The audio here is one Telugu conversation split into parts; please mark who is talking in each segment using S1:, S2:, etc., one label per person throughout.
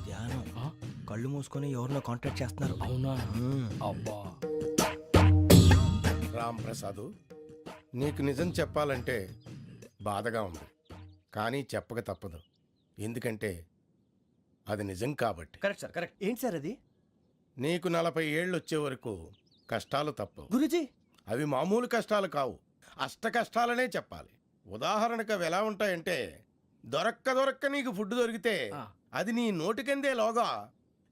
S1: ధ్యానం కళ్ళు మూసుకొని ఎవరినో కాంటాక్ట్ చేస్తున్నారు.
S2: అవునా? అబ్బా.
S3: రామ్ ప్రసాద్, నీకు నిజం చెప్పాలంటే బాధగా ఉంది, కానీ చెప్పక తప్పదు. ఎందుకంటే అది నిజం కాబట్టి.
S1: Correct sir, correct. ఏంటి సార్ అది?
S3: నీకు 40 ఏళ్ళు వచ్చే వరకు కష్టాలు తప్పవు
S1: గురూజీ.
S3: అవి మామూలు కష్టాలు కావు, అష్ట కష్టాలనే చెప్పాలి. ఉదాహరణకు అవి ఎలా ఉంటాయంటే, దొరక్క నీకు ఫుడ్ దొరికితే అది నీ నోటికందే లోగా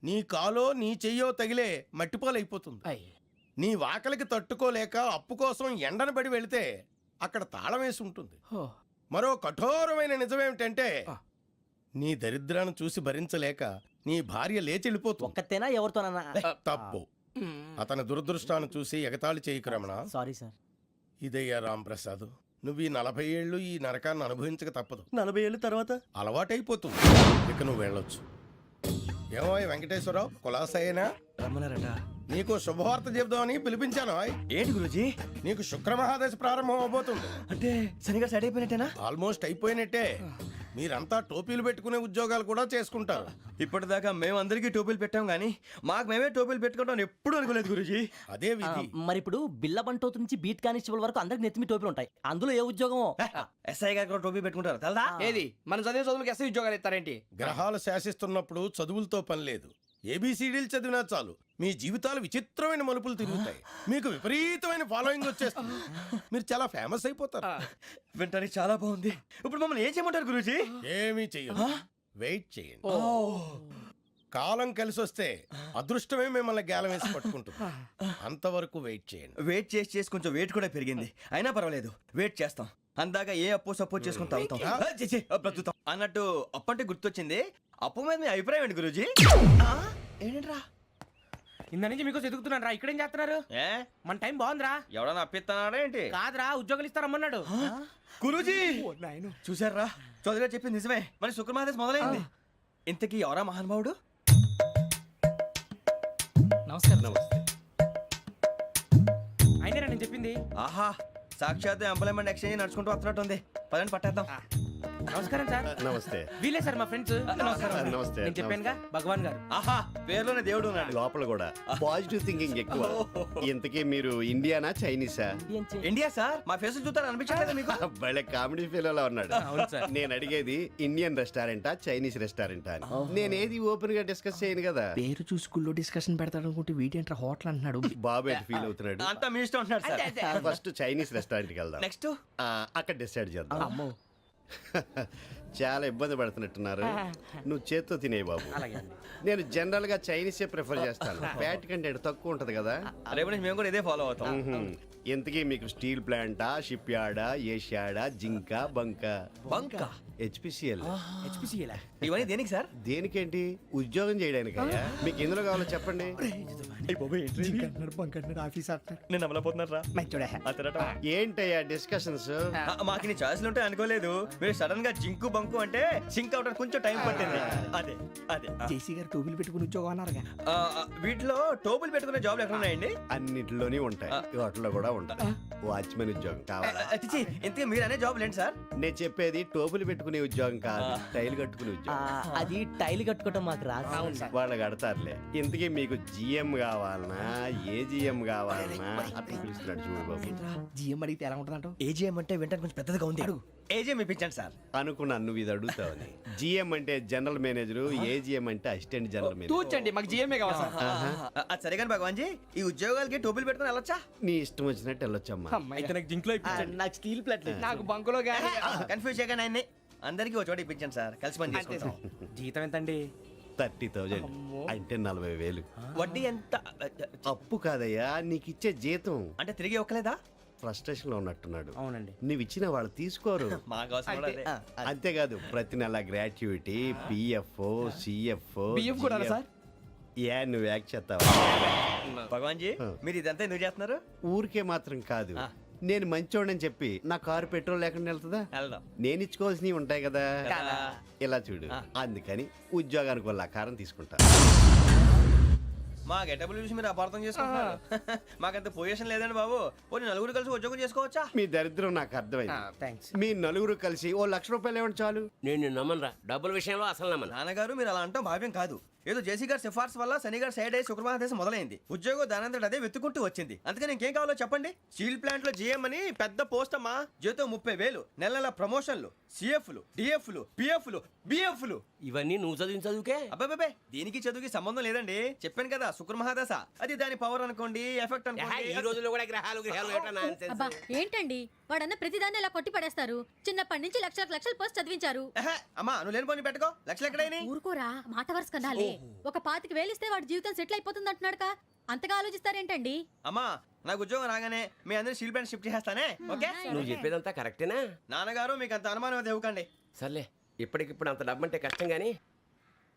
S3: నీ కాలో నీ చెయ్యో తగిలే మట్టిపాలైపోతుంది. నీ వాకలికి తట్టుకోలేక అప్పు కోసం ఎండను పడి వెళితే అక్కడ తాళం వేసి ఉంటుంది. మరో కఠోరమైన నిజమేమిటంటే, నీ దరిద్రాన్ని చూసి భరించలేక నీ భార్య లేచి వెళ్ళిపోతుంది.
S1: ఒక్కతేనా ఎవరితోనన్నా?
S3: తప్పు. అతని దురదృష్టాన్ని చూసి ఎగతాళి చేయకు రమణ.
S1: Sorry sir.
S3: ఇదయ్యా రాంప్రసాద్, నువ్వు ఈ 40 ఏళ్ళు ఈ నరకాన్ని అనుభవించక తప్పదు.
S1: 40 ఏళ్ళ తర్వాత
S3: అలవాటైపోతుంది. ఇక నువ్వు వెళ్ళొచ్చు. ఏమో వెంకటేశ్వరరావు, కులాసైనా
S1: రమ్మన్నారట.
S3: నీకు శుభవార్త చెబుదామని పిలిపించాను.
S1: ఏంటి గురూజీ?
S3: నీకు శుక్రమహాదశ ప్రారంభం అవబోతుంది.
S1: అంటే సరిగా సెట్ అయిపోయినట్టేనా?
S3: ఆల్మోస్ట్ అయిపోయినట్టే. మీరంతా టోపీలు పెట్టుకునే ఉద్యోగాలు కూడా చేసుకుంటారు.
S1: ఇప్పటిదాకా మేము అందరికీ టోపీలు పెట్టాం గానీ మాకు మేమే టోపీలు పెట్టుకుంటాం ఎప్పుడు అనుకోలేదు గురూజీ.
S3: అదే విధి.
S4: మరి ఇప్పుడు బిల్ల బంటోతు నుంచి బీట్ కానిస్టేబుల్ వరకు అందరికి నెత్తిమి టోపీలు ఉంటాయి. అందులో ఏ ఉద్యోగమో?
S1: ఎస్ఐ గారు కూడా టోపీ పెట్టుకుంటారు తెలదా?
S2: ఏది మన చదివే చదువులకు ఎస్ఐ ఉద్యోగాలు ఇస్తారేంటి?
S3: గ్రహాలు శాసిస్తున్నప్పుడు చదువులతో పని లేదు. ఏబిసిడీలు చదివినా చాలు మీ జీవితాలు విచిత్రమైన మలుపులు తిరుగుతాయి. మీకు విపరీతమైన ఫాలోయింగ్ వచ్చేస్తుంది. మీరు చాలా ఫేమస్ అయిపోతారు.
S1: వింటానికి చాలా బాగుంది. ఇప్పుడు మమ్మల్ని ఏం చేయమంటారు గురూజీ?
S3: ఏమీ చెయ్యదు, వెయిట్ చేయండి. కాలం కలిసి వస్తే అదృష్టమే మిమ్మల్ని గేలం వేసి పట్టుకుంటుంది. అంతవరకు వెయిట్ చేయండి.
S1: వెయిట్ చేసి కొంచెం వెయిట్ కూడా పెరిగింది. అయినా పర్వాలేదు, వెయిట్ చేస్తాం. అందాక ఏ అప్పు సపోర్ట్ చేసుకుని తాగుతాం, బ్రతుకుతాం అన్నట్టు. అప్పు అంటే గుర్తొచ్చింది. అప్పు మీద మీ అభిప్రాయం ఏంటి గురూజీ? ఏంటరా
S2: ఇంత నుంచి మీకు ఎదుగుతున్నాను రా. ఇక్కడేం చేస్తున్నారు? మన టైం బాగుందిరా.
S1: ఎవడన్నా అప్పిస్తున్నాడా ఏంటి?
S2: కాదురా, ఉద్యోగాలు ఇస్తారమ్మన్నాడు
S1: గురూజీ. చూసారా, చౌదరిగా చెప్పింది నిజమే. మరి శుక్రమాదేశ్ మొదలైంది. ఇంతకీ ఎవరా మహానుభావుడు?
S4: నమస్కారం.
S2: అయినా నేను చెప్పింది.
S1: ఆహా, సాక్షాత్ ఎంప్లాయ్మెంట్ ఎక్స్చేంజ్ నడుచుకుంటూ వస్తున్నట్టు ఉంది. పదండి పట్టేద్దాం.
S2: నమస్కారం సార్.
S5: నమస్తే.
S2: వీలే సార్ మా ఫ్రెండ్స్.
S5: నమస్తే.
S2: నేను చెప్పానుగా, భగవాన్ గారు.
S1: ఆహా, పేరులోనే దేవుడు ఉన్నాడు.
S5: లోపల కూడా పాజిటివ్ థింకింగ్ ఎక్కువ. ఇంతకీ మీరు ఇండియానా చైనీసా?
S1: India sir. మా ఫేస్ చూస్తారు అనిపించలేదు మీకు?
S5: భలే కామెడీ ఫీల్ ఉన్నాడు.
S2: అవును సార్.
S5: నేను అడిగేది ఇండియన్ రెస్టారెంటా చైనీస్ రెస్టారెంటా అని. నేను ఏది ఓపెన్ గా డిస్కస్ చేయను కదా.
S2: పేరు చూసుకుల్లో డిస్కషన్ పెడతాడు అనుకుంటే వీటేంట్రా హోటల్ అంటున్నాడు.
S5: బాబు ఎట్ ఫీల్ అవుతున్నాడు.
S1: అంతా మీ ఇష్టం ఉంటున్నాడు సార్.
S5: ఫస్ట్ చైనీస్ రెస్టారెంట్ కి వెళ్దాం.
S1: నెక్స్ట్
S5: అక్కడ డిసైడ్ చేద్దాం.
S2: అమ్మో,
S5: చాలా ఇబ్బంది పడుతున్నట్టున్నారు. నువ్వు చేత్తో తినే బాబు.
S2: అలాగే.
S5: నేను జనరల్ గా చైనీసే ప్రిఫర్ చేస్తాను. ఫ్యాట్ కంటెంట్ తక్కువ ఉంటది కదా.
S1: రేపు నుంచి మేము కూడా ఇదే ఫాలో అవుతాం.
S5: ఇంతకీ మీకు స్టీల్ ప్లాంటా, షిప్ యార్డా, ఏషియాడా, జింక, బంకా?
S1: బంకా,
S5: హెచ్పిసిఎల్.
S1: ఇవన్నీ దేనికి సార్?
S5: దేనికేంటి? ఉద్యోగం చేయడానికి. మీకు ఎందులో కావాలో చెప్పండి.
S1: నేను అమలపోతున్నారా?
S5: ఏంటయ్యా డిస్కషన్స్?
S1: మాకు నీ ఛాయిస్లు ఉంటాయి అనుకోలేదు. మీరు సడన్ గా జింకు బంకు అంటే సింక్ అవడానికి కొంచెం టైం పట్టింది. అదే అదే
S2: జేసీ గారు టోపీలు పెట్టుకుని ఉద్యోగం అన్నారుగా.
S1: వీటిలో టోపులు పెట్టుకునే జాబ్లు ఎక్కడ ఉన్నాయండి?
S5: అన్నిటిలోనే ఉంటాయి, వాటిలో కూడా ఉంటాయి. వాచ్మెన్ ఉద్యోగం కావాలా?
S1: ఇంతకీ మీరు అనే జాబ్ ఏంటి సార్?
S5: నేను చెప్పేది టోపులు పెట్టుకునే ఉద్యోగం కాదు, టైల్ కట్టుకునే ఉద్యోగం.
S4: అది టైల్ కట్టుకోవటం మాకు రాదు.
S5: వాళ్ళు కడతారులే. ఇంతకీ మీకు జిఎం కావాలనా, ఏ జిఎం కావాలనా? అట్లా పిలుస్తున్నాడు చూడు బాబు.
S2: జిఎం అడిగితే ఎలా ఉంటుందంట?
S1: ఏజీఎం అంటే వెంటనే కొంచెం పెద్దదిగా ఉంది. అడుగు. ఏజీఎం ఇప్పించండి సార్.
S5: అనుకున్నాను నువ్వు ఇది అడుగుతావని. జిఎం అంటే జనరల్ మేనేజర్, ఏజిఎం అంటే అసిస్టెంట్ జనరల్ మేనేజర్.
S2: తూచండి, మాకు జిఎంఏ కావాలి సార్.
S1: అది సరే కానీ భగవాన్ జీ, ఈ ఉద్యోగాలకి టోపులు పెట్టుకుని వెళ్ళొచ్చా?
S5: నీ ఇష్టం వచ్చినట్టు వెళ్ళొచ్చమ్మా.
S2: అయితే నాకు జింక్ లో
S4: నాకు స్టీల్ ప్లేట్.
S2: నాకు బంకులో గానీ.
S1: కన్ఫ్యూజ్ చేయగానే ఆయన్ని అందరికీ ఒక చోట ఇప్పించండి సార్. కలిసి పని చేసుకుంటాం.
S2: జీతం ఎంతండి?
S5: 30,000 అంటే 40,000.
S1: వడ్డీ ఎంత?
S5: అప్పు కాదయ్యా, నీకు ఇచ్చే జీతం.
S1: అంటే తిరిగి ఒక్కలేదా?
S5: ఫ్రస్ట్రేషన్ లో ఉన్నట్టున్నాడు.
S2: అవునండి.
S5: నువ్వు ఇచ్చిన వాళ్ళు తీసుకోరు.
S1: మాకు అవసరం కూడా అదే.
S5: అంతేకాదు ప్రతి నెల గ్రాట్యుటీ, పిఎఫ్, సిఎఫ్.
S2: బియ్యం కూడా సార్?
S5: ఏ నువ్వు యాక్ట్ చేస్తావా?
S1: భగవాన్ జీ, మీరు ఇదంతా ఎందుకు చేస్తున్నారు?
S5: ఊరికే మాత్రం కాదు, నేను మంచోడని చెప్పి నా కారు పెట్రోల్ లేకుండా వెళ్తుందా?
S1: వెళ్దాం.
S5: నేను ఇచ్చుకోవాల్సినవి ఉంటాయి కదా. ఇలా చూడు, అందుకని ఉద్యోగానికి వాళ్ళ ఆకారం తీసుకుంటా.
S1: మా గెటబుల్ చూసి మీరు అపార్థం చేసుకుంటున్నారు. మాకంత పొజిషన్ లేదండి బాబు. పోనీ నలుగురు కలిసి ఉద్యోగం చేసుకోవచ్చా?
S5: మీ దరిద్రం నాకు అర్థమైంది.
S2: థ్యాంక్స్.
S5: మీ నలుగురు కలిసి ఓ ₹1,00,000 ఇవ్వండి చాలు.
S6: నేను నమ్మనరా, డబ్బుల విషయంలో అసలు నమ్మను.
S1: నాన్నగారు మీరు అలా అంటాం భావ్యం కాదు. ఏదో జేసీ గారి సిఫార్సు వల్ల శని గారు సైడ్ అయ్యి శుక్రవారం దేశం మొదలైంది. ఉద్యోగం దానంతటి అదే వెతుకుంటూ వచ్చింది. అందుకని ఇంకేం కావాలో చెప్పండి. స్టీల్ ప్లాంట్ లో జీఎం అని పెద్ద పోస్ట్ అమ్మా. జీతం 30,000, నెల నెల ప్రమోషన్లు, సిఎఫ్లు, డిఎఫ్లు, పిఎఫ్లు, బిఎఫ్లు.
S6: ఇవన్నీ నువ్వు చదివిన చదువుకే.
S1: అబ్బాబే దీనికి చదువుకి సంబంధం లేదండి. చెప్పాను కదా శుక్ర మహాదశ. అది దాని పవర్ అనుకోండి, ఎఫెక్ట్
S6: ఈ
S1: అనుకోండి.
S6: రోజుల్లో కూడా గ్రహాలు ఏటా nonsense.
S7: అబ్బా ఏంటండి వాడన్న ప్రతిదాన్ని ఇలా కొట్టి పడేస్తారు. చిన్నప్పటి నుంచి లక్షల పోస్ట్ చదివించారు.
S1: అమ్మా నువ్వు లేని పోనీ పెట్టుకో. లక్షలు ఎక్కడైనా
S7: ఊరుకోరా, మాట వరుస కదాలే. ఒక 25,000 ఇస్తే వాడి జీవితం సెటిల్ అయిపోతుంది అంటున్నాడుగా. అంతగా ఆలోచిస్తారేంటండి?
S1: అమ్మా నాకు ఉద్యోగం రాగానే మీ అందరి స్టీల్ ప్లాంట్ షిఫ్ట్ చేస్తానే. ఓకే
S6: నువ్వు చెప్పేదంతా కరెక్టేనా?
S1: నాన్నగారు మీకు అంత అనుమానం అయితే ఇవ్వకండి.
S6: సర్లే, ఇప్పటికిప్పుడు అంత డబ్బు అంటే కష్టం కానీ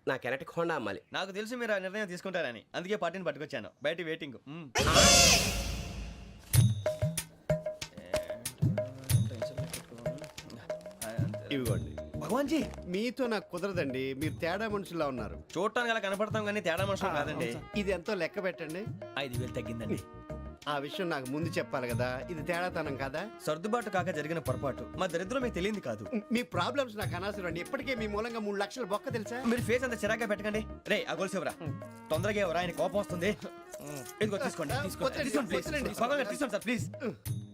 S6: నా కెనటిక్ హోండా అమ్మాలి.
S1: నాకు తెలుసు మీరు ఆ నిర్ణయం తీసుకుంటారని, అందుకే పార్టీని పట్టుకొచ్చాను. బయట వెయిటింగ్.
S5: ఇవ్వండి.
S1: భగవాన్ జీ
S5: మీతో నాకు కుదరదండి. మీరు తేడా మనుషులా ఉన్నారు.
S1: చూడటానికి అలా కనపడతాం కానీ తేడా మనుషులు కాదండి.
S5: ఇది ఎంతో లెక్క పెట్టండి.
S1: 5,000 తగ్గిందండి.
S5: ఆ విషయం నాకు ముందు చెప్పాలి కదా. ఇది తేడాతనం కదా.
S1: సర్దుబాటు కాక జరిగిన పొరపాటు. మా దరిద్రం మీకు తెలియదు కాదు.
S5: మీ ప్రాబ్లమ్స్ నాకు అనవసరం అండి. ఇప్పటికే మీ మూలంగా 3 లక్షల బొక్క తెలుసా.
S1: మీరు ఫేస్ అంత చిరాగ్గా పెట్టకండి. రే ఆ గొలుసేవరా తొందరగా ఎవరా, ఆయన కోపం వస్తుంది. ఇదిగో తీసుకోండి. తీసుకోండి please. భగవాన్ గారు తీసుకోండి సార్ ప్లీజ్.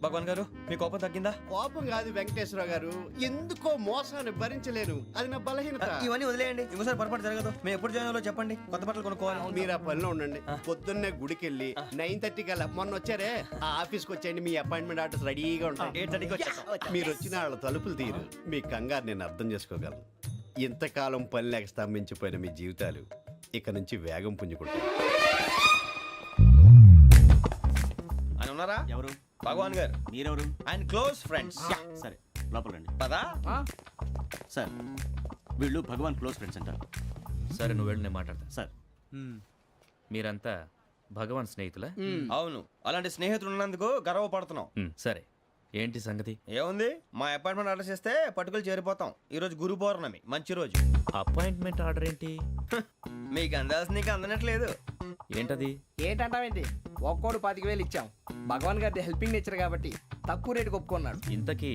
S1: భగవాన్ గారు మీ కోపం తగ్గిందా?
S5: కోపం కాదు వెంకటేశ్వరరావు గారు, ఎందుకో మోసాన్ని భరించలేను. అది నా బలహీనత.
S1: ఇవన్నీ వదిలేయండి. ఇంకోసారి పొరపాటు జరగదు. మేము ఎప్పుడు జాయిన్ అవ్వాలో చెప్పండి. కొత్త బట్టలు కొనుక్కోవాలి.
S5: మీరు ఆ పనిలో ఉండండి. పొద్దున్నే గుడికి వెళ్ళి 9:30 కల్లా మొన్న వచ్చారే ఆ ఆఫీస్కి వచ్చేయండి. మీ అపాయింట్మెంట్ ఆర్డర్స్ రెడీగా ఉంటాయి.
S1: 8:30కి వచ్చేస్తాం.
S5: మీరు వచ్చిన వాళ్ళ తలుపులు తీరు. మీ కంగారు నేను అర్థం చేసుకోగలను. ఇంతకాలం పని లేక స్తంభించిపోయిన మీ జీవితాలు ఇక నుంచి వేగం పుంజుకుంటాయి.
S1: ఆయన ఉన్నారా?
S8: ఎవరు?
S1: భగవాన్ గారు.
S8: మీరెవరు?
S1: ఆయన క్లోజ్ ఫ్రెండ్స్.
S8: సరే లోపల రండి.
S1: పదా
S8: సార్ వీళ్ళు భగవాన్ క్లోజ్ ఫ్రెండ్స్ అంటారు.
S9: సరే నువ్వు వెళ్ళి నేను మాట్లాడతా.
S8: సార్
S9: మీరంతా భగవాన్ స్నేహితులా?
S1: అవును, అలాంటి స్నేహితులు ఉన్నందుకు గర్వపడుతున్నాం.
S9: సరే ఏంటి సంగతి?
S1: ఏముంది, మా అపాయింట్మెంట్ ఆర్డర్ చేస్తే పట్టుకులు చేరిపోతాం. ఈ రోజు గురు పౌర్ణమి, మంచి రోజు.
S9: అపాయింట్మెంట్ ఆర్డర్ ఏంటి?
S1: మీకు అందాల్సి నీకు అందనట్లేదు.
S9: ఏంటది?
S2: ఏంటంటావేంటి? ఒక్కోడు 25,000 ఇచ్చాం. భగవాన్ గారి హెల్పింగ్ నేచర్ కాబట్టి తక్కువ రేటుకి ఒప్పుకున్నాడు.
S9: ఇంతకీ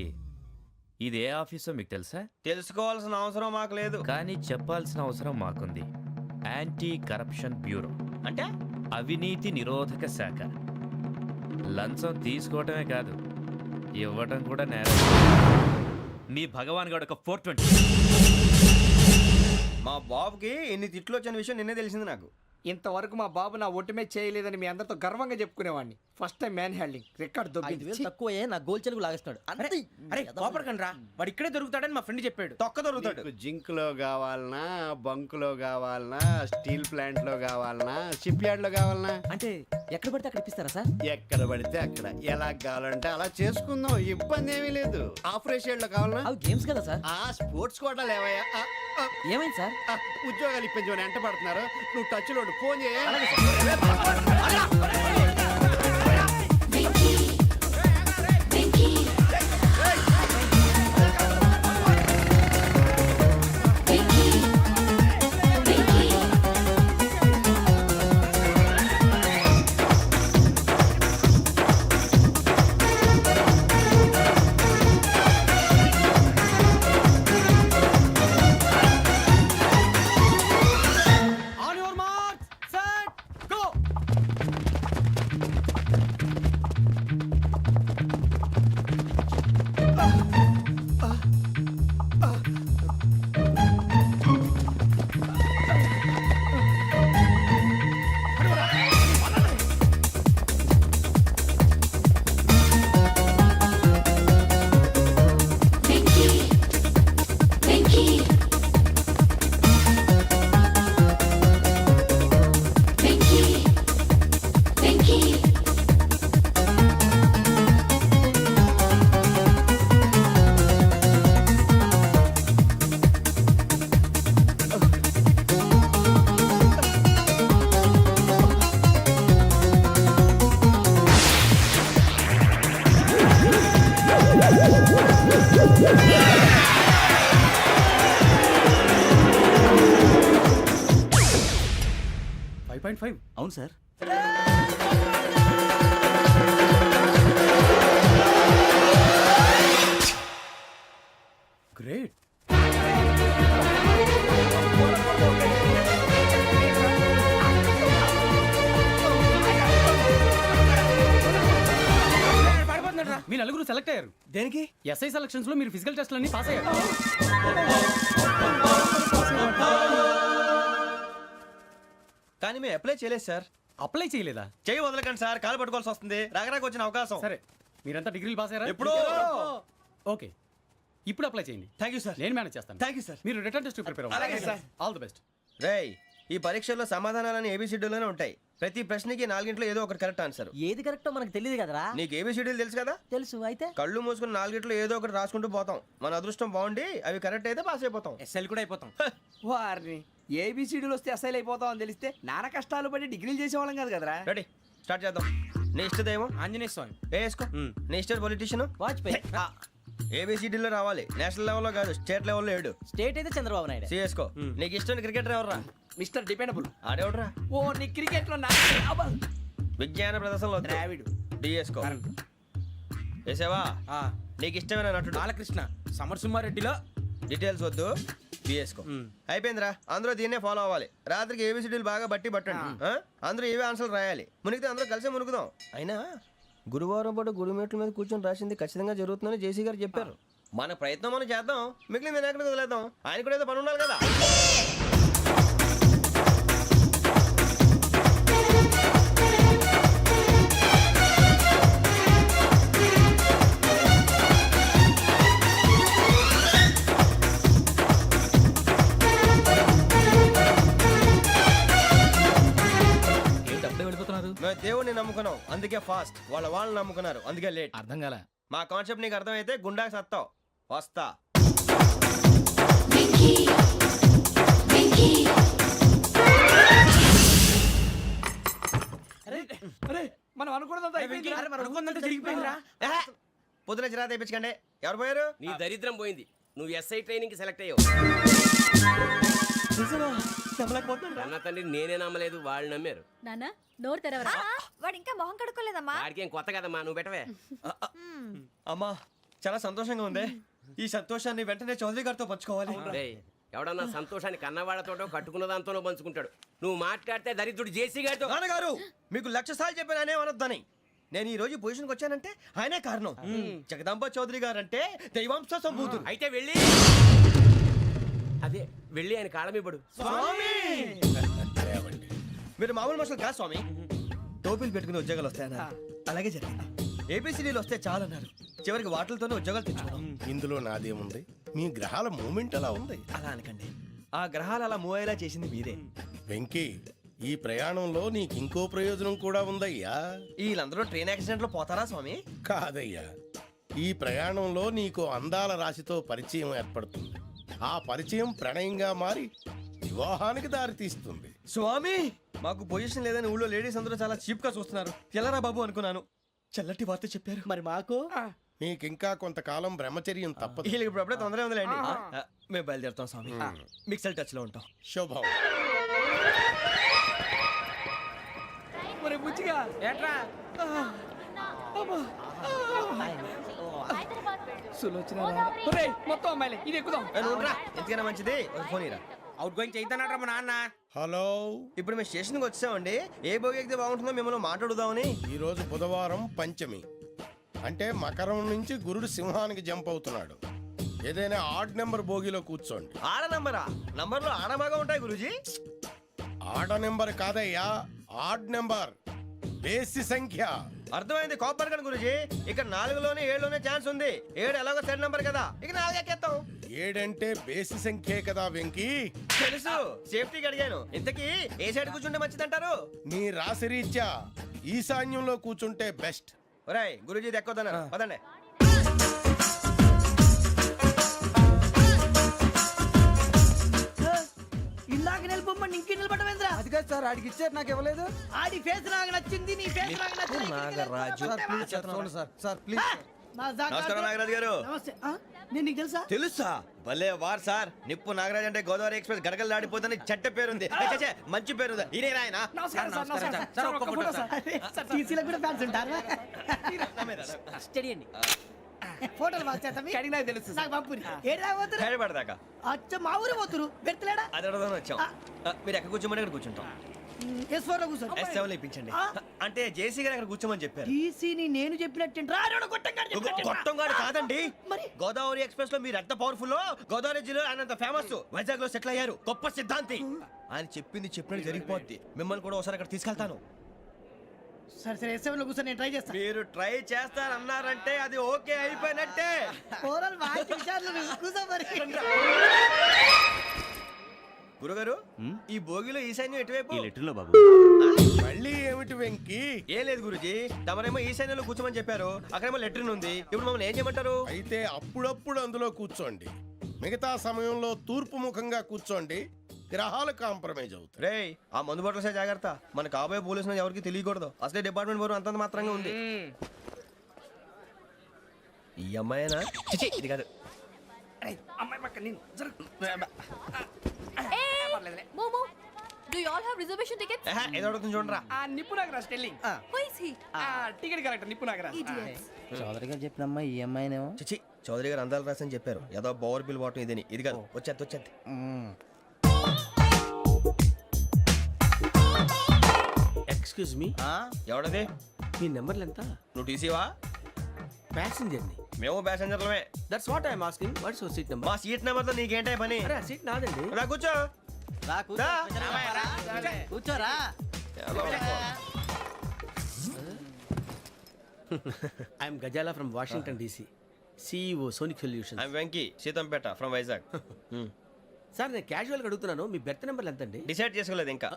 S9: ఇది ఏ ఆఫీసో మీకు తెలుసా?
S1: తెలుసుకోవాల్సిన అవసరం మాకు లేదు.
S9: కానీ చెప్పాల్సిన అవసరం మాకుంది. యాంటీ కరప్షన్ బ్యూరో
S1: అంటే
S9: అవినీతి నిరోధక శాఖ. లంచం తీసుకోవటమే కాదు, ఇవ్వటం కూడా నేరం. మీ భగవాన్ గారు ఒక 420.
S1: మా బాబుకి ఎన్ని తిట్లు వచ్చిన విషయం నిన్నే తెలిసింది నాకు.
S2: ఇంతవరకు మా బాబు నా ఒట్టుమే చేయలేదని మీ అందరితో గర్వంగా చెప్పుకునేవాడిని. First time man handing record
S4: 5,000 తక్కువే నా గోల్ చెలుగు లాగేస్తున్నాడు.
S2: అరే కోపడకండి రా, వాడు ఇక్కడే దొరుకుతాడని మా ఫ్రెండ్ చెప్పాడు.
S1: తొక్క దొరుకుతాడు.
S5: మీకు జింక్ లో కావాలనా, బంక్ లో కావాలనా, స్టీల్ ప్లాంట్ లో కావాలనా, షిప్ యార్డ్ లో కావాలనా?
S4: అంటే ఎక్కడ పడితే అక్కడ ఇప్పిస్తారా సార్?
S5: ఎక్కడ పడితే అక్కడ, ఎలా కావాలంటే అలా చేసుకుందాం. ఇబ్బంది ఏమీ లేదు. ఆపరేషన్ లో కావాలనా?
S4: అవి గేమ్స్ కదా సార్.
S5: ఆ స్పోర్ట్స్ కోటా లేవయ్యా.
S4: ఏమైంది సార్?
S5: ఉద్యోగాలు ఇప్పించమని ఎంట పడుతున్నారు. నువ్వు టచ్ లో ఫోన్ చేయ.
S8: 5.5 అవును సార్.
S1: గ్రేట్.
S8: మీ నలుగురు సెలెక్ట్ అయ్యారు.
S1: దేనికి?
S8: ఎస్ఐ సెలక్షన్స్ లో మీరు ఫిజికల్ టెస్ట్ అన్ని పాస్ అయ్యారు.
S1: కానీ మేము అప్లై చేయలేదు సార్.
S8: అప్లై చేయలేదా?
S1: చేయి వదలకండి సార్, కాలు పట్టుకోవాల్సి వస్తుంది. రాగరాకు వచ్చిన అవకాశం.
S8: సరే, మీరంతా డిగ్రీలు పాస్ అయ్యారా?
S1: ఎప్పుడో.
S8: ఓకే, ఇప్పుడు అప్లై చేయండి.
S1: Thank you sir.
S8: నేను మేనేజ్ చేస్తాను.
S1: Thank you sir.
S8: మీరు రిటర్న్ టెస్ట్ ప్రిపేర్
S1: అలాగే
S8: అవ్వండి.
S1: సార్.
S8: All the best.
S1: రేయ్, ఈ పరీక్షల్లో సమాధానాలని ఏబిసిడ్యూల్లోనే ఉంటాయి. ప్రతి ప్రశ్నకి 4 ఏదో ఒకటి కరెక్ట్ ఆన్సర్.
S4: ఏది కరెక్టో మనకు తెలియదు కదరా.
S1: నీకు ఏబిసిడ్యూల్ తెలుసు కదా?
S4: తెలుసు. అయితే
S1: కళ్ళు మూసుకుని 4 ఏదో ఒకటి రాసుకుంటూ పోతాం. మన అదృష్టం బాగుండి అవి కరెక్ట్ అయితే పాస్ అయిపోతాం.
S2: ఎస్ఎల్ కూడా అయిపోతాం. వారిని ఏబిసిడీలు వస్తే ఎస్ఐలు అయిపోతాం అని తెలిస్తే నాన్న కష్టాలు పడి డిగ్రీలు చేసేవాళ్ళం కాదు కదరా.
S1: రెడీ, స్టార్ట్ చేద్దాం. నీ ఇష్టదేమో
S2: ఆంజనేయ స్వామి.
S1: వేసుకో. నీ ఇష్ట పొలిటీషియన్
S4: వాజ్పేయి.
S1: ఏబిసిడీలో రావాలి. నేషనల్ లెవెల్లో కాదు, స్టేట్ లెవెల్లో 7.
S4: స్టేట్ అయితే చంద్రబాబు నాయుడు.
S1: సిఎస్కో. నీకు ఇష్టం క్రికెటర్ ఎవర్రా?
S2: Mister dependable.
S1: ఆడేవడరా?
S2: ఓ నీ క్రికెట్ లో
S1: విజ్ఞాన ప్రదర్శనలో
S2: ద్రావిడు.
S1: డిఎస్కో. వేసావా? నీకు ఇష్టమైన నటుడు?
S2: బాలకృష్ణ. సమర్సింహారెడ్డిలో
S1: డీటెయిల్స్ వద్దు, బిఎస్కో. అయిపోయిందిరా. అందరూ దీన్నే ఫాలో అవ్వాలి. రాత్రికి ఏబిసిడీలు బాగా బట్టి పట్టండి. అందరూ ఏవే ఆన్సర్లు రాయాలి. మునిగితే అందరూ కలిసి మునుగుదాం. అయినా గురువారం పాటు గురుమేట్ల మీద కూర్చొని రాసింది ఖచ్చితంగా జరుగుతుందని జేసీ గారు చెప్పారు. మన ప్రయత్నం మనం చేద్దాం, మిగిలింది నేను ఎక్కడికి వదిలేద్దాం. ఆయన కూడా ఏదో పని ఉండాలి కదా. మేము దేవుడిని నమ్ముకున్నాం, అందుకే ఫాస్ట్. వాళ్ళని నమ్ముకున్నారు, అందుకే లేట్.
S8: అర్థం కాల.
S1: మా కాన్సెప్ట్ నీకు అర్థమైతే గుండా సత్తావు. వస్తా.
S2: మనం అనుకున్నదంతా జరిగిపోయిందిరా.
S1: పొద్దున చిరా తెప్పించకండి. ఎవరు పోయారు?
S6: నీ దరిద్రం పోయింది. నువ్వు ఎస్ఐ ట్రైనింగ్ సెలెక్ట్ అయ్యావు. అన్న తండ్రి నేనే నమ్మలేదు, వాళ్ళు నమ్మారు.
S7: నాన్న నోరు తెరవరా.
S10: వాడు ఇంకా మొహం కడుక్కోలేదమ్మా.
S6: వాడికి ఏం కొత్త కదమ్మా, నువ్వు పెట్టవే.
S1: అమ్మా, చాలా సంతోషంగా ఉంది. ఈ సంతోషాన్ని వెంటనే చౌదరి గారితో పంచుకోవాలి.
S6: డేయ్, ఎవడన్నా సంతోషాన్ని కన్నవాళ్లతోటో కట్టుకున్న దాంతోనో పంచుకుంటాడు. నువ్వు మాట్లాడితే దరిద్రుడు జేసీ గారితో.
S1: నాన్నగారు, మీకు 1,00,000 సార్లు చెప్పాననే అనొద్దని. నేను ఈ రోజు పొజిషన్కి వచ్చానంటే ఆయనే కారణం. జగదాంబ చౌదరి గారు అంటే దైవాంశ సంభూతుడు.
S6: అయితే వెళ్ళి అదే వెళ్ళి ఆయన కాళ్ళమివ్వడు.
S1: మీరు మామూలు మనుషులు కాదు స్వామి. టోపీలు పెట్టుకుని ఉద్యోగాలు వస్తాయన్నారు, అలాగే జరిగింది. ఏబిసిడీలు వస్తే చాలన్నారు, చివరికి వాటిలతోనే ఉద్యోగాలు తెచ్చుకున్నాం.
S3: ఇందులో నాదేముంది? మీ గ్రహాల మూమెంట్ అలా ఉంది.
S1: అలా అనకండి, ఆ గ్రహాలు అలా మూవ్ అయ్యేలా చేసింది మీరే.
S3: వెంకీ, ఈ ప్రయాణంలో నీకు ఇంకో ప్రయోజనం కూడా ఉందయ్యా.
S1: వీళ్ళందరూ ట్రైన్ యాక్సిడెంట్ లో పోతారా స్వామి?
S3: కాదయ్యా, ఈ ప్రయాణంలో నీకు అందాల రాశితో పరిచయం ఏర్పడుతుంది. ఆ పరిచయం ప్రణయంగా మారి వివాహానికి దారితీస్తుంది.
S1: స్వామి, మాకు పొజిషన్ లేదని ఊళ్ళో లేడీస్ అందరూ చాలా చీప్ గా చూస్తున్నారు. ఎలారా బాబు అనుకున్నాను. చల్లటి వార్త చెప్పారు.
S4: మరి మాకు
S3: నీకింకా కొంతకాలం బ్రహ్మచర్యం తప్పదు.
S1: వీళ్ళకి ఇప్పుడు అప్పుడే తొందరగా ఉందిలేండి. మేము బయలుదేరుతాం స్వామి. మిక్సెల్ టచ్ లో ఉంటాం.
S3: శుభం.
S2: మరి బుచ్చిగా ఏట్రా సులోచన మొత్తం అమ్మాయిలే. ఇది ఎక్కుదాం.
S1: ఎందుకైనా మంచిది, ఒక ఫోన్ ఇరా.
S2: అవుట్ గోయింగ్ చేద్దానట్రా మా నాన్న.
S3: హలో,
S1: ఇప్పుడు మేము స్టేషన్కి వచ్చామండి. ఏ బోగి ఎక్కితే బాగుంటుందో మిమ్మల్ని మాట్లాడుదామని.
S3: ఈరోజు బుధవారం పంచమి, అంటే మకరం నుంచి గురుడు సింహానికి జంప్ అవుతున్నాడు. ఏదైనా ఆడ్ నెంబర్ బోగిలో కూర్చోండి.
S1: ఆడ నంబరా? నంబర్లో ఆడ బాగా ఉంటాయి గురూజీ.
S3: ఆడ నెంబర్ కాదయ్యా, ఆడ్ నెంబర్, బేసి సంఖ్య.
S1: అర్థమైంది, కాపర్ కన్ గురూజీ. ఇక్కడ 4లోనే 7లోనే ఛాన్స్ ఉంది. 7 ఎలాగో సెడ్ నంబర్ కదా, ఇక 4 ఎక్కేస్తాం.
S3: 7 అంటే బేసి సంఖ్యే కదా వెంకీ.
S1: తెలుసు, సేఫ్టీకి అడిగాను. ఇంతకీ ఏ సైడ్ కూర్చుంటే మంచిదంటారు?
S3: నీ రాశి రీత్యా ఈశాన్యంలో కూర్చుంటే బెస్ట్.
S1: ఒరేయ్, గురూజీ దెక్కొద్దన్నారు, పదండి.
S2: ఇందాక నిలబొమ్మని ఇంకే నిలబడమేంద్రా? అది కాదు సార్, ఆడికి ఇచ్చారు, నాకు ఇవ్వలేదు. ఆడి ఫేస్ నాకు నచ్చింది, నీ ఫేస్ నాకు నచ్చింది.
S1: Nagaraju.
S2: Sir please sir, sir please.
S1: నమస్కారం నాగరాజు గారు.
S2: నమస్తే. నేను నీకు తెలుసా
S1: తెలుసా? భలే వార్ సార్. నిప్పు నాగరాజ్ అంటే గోదావరి ఎక్స్ప్రెస్ గడగలు దాడిపోతుంది చెట్ట పేరుంది. ఛే, మంచి పేరుంది. ఇదే ఆయన
S2: నమస్కారం సార్, నమస్కారం. సార్, ఒక్క ఫోటో సార్. సార్, టీసీలో కూడా ఫ్యాన్స్ ఉంటారా?
S4: స్టడీ అండి.
S2: ఫోటోలు బాగా చేస్తాం అడిగినా తెలుసు నాకు పంపుని ఏడా పోతురు
S1: హైదరాబాద్ అచ్చ
S2: మా ఊరు పోతురు పెడతలేడా
S1: అది అడగదామని వచ్చాం. మీరు ఎక్కడ కూర్చోమని అక్కడ కూర్చుంటాం.
S2: S4 లో కూర్చో
S1: S7 లో ఇప్పించండి. అంటే జేసీ గారు అక్కడ కూర్చోమని చెప్పారు.
S2: టీసీని నేను చెప్పినట్టు రాడు
S1: గొట్టం గారు కాదండి.
S2: మరి?
S1: గోదావరి ఎక్స్ప్రెస్ లో మీరు ఎంత పవర్ఫుల్, గోదావరి జిల్లా ఆయన ఫేమస్, వైజాగ్ లో సెటిల్ అయ్యారు, గొప్ప సిద్ధాంతి. ఆయన చెప్పింది చెప్పినట్టు జరిగిపోద్ది. మిమ్మల్ని కూడా ఒకసారి అక్కడ తీసుకెళ్తాను.
S2: సరే సరే S7 లో కూర్చో నేను ట్రై చేస్తాను.
S1: మీరు ట్రై చేస్తారన్నారంటే అది ఓకే అయిపోయినట్టే.
S2: ఓవరాల్ బాగా చూశారు కూర్చో మరి.
S1: గురుగారు ఈ భోగిలో ఈశాన్యం ఎటువైపు?
S8: ఈ లెటర్లో బాబు.
S3: మళ్ళీ ఏమిటి వెంకీ?
S1: ఏం లేదు గురుజీ, తమరేమో ఈశాన్యంలో కూర్చోమని చెప్పారు, అక్కడేమో లెటర్ ఉంది. ఇప్పుడు మమ్మల్ని ఏం చేయమంటారు?
S3: అయితే అప్పుడప్పుడు అందులో కూర్చోండి, మిగతా సమయంలో తూర్పు ముఖంగా కూర్చోండి. గ్రహాలు కాంప్రమైజ్ అవుతాయి.
S1: రే ఆ మందు బట్టలసే జాగ్రత్త. మన కాబోయే పోలీసులు ఎవరికి తెలియకూడదు. అసలే డిపార్ట్మెంట్ బోరు అంతంత మాత్రంగా ఉంది. ఈ అమ్మాయినా? చిచి, ఇది కాదు.
S2: అమ్మాయి పక్క నేను
S10: మోమో do you all have reservation tickets?
S1: ఏదో అడుగుతుంది చూడరా.
S2: నిప్పు Nagaraj telling
S10: who is he?
S2: Ticket correct నిప్పు నాగరాజ్.
S10: ఇడియట్స్.
S4: చౌదరి గారు చెప్పినమ్మా ఈ అమ్మాయినేమో.
S1: చిచి, చౌదరి గారు అందాలు రాసని చెప్పారు. ఏదో బోర్ బిల్ బాటం ఇదని. ఇది కాదు. వచ్చేది.
S11: Excuse me,
S1: ఎవడది?
S11: మీ నెంబర్లు ఎంత?
S1: నువ్వు టీసీవా?
S11: ప్యాసింజర్ ని.
S1: మేము ప్యాసెంజర్లమే.
S11: That's what I'm asking. What's your seat number?
S1: మా సీట్ నెంబర్తో నీకేంటే పని?
S11: అరే ఆ సీట్ నాదండి.
S1: రా కూర్చో. రా.
S4: కూర్చోరా.
S11: I'm Gazala from Washington DC, CEO sonic solution.
S1: I'm Venky, Seethampeta from Vizag.
S11: Sir నేను క్యాజువల్గా అడుగుతున్నాను, మీ బెర్త్ నెంబర్లు ఎంత అండి?
S1: డిసైడ్ చేసుకోలేదు ఇంకా.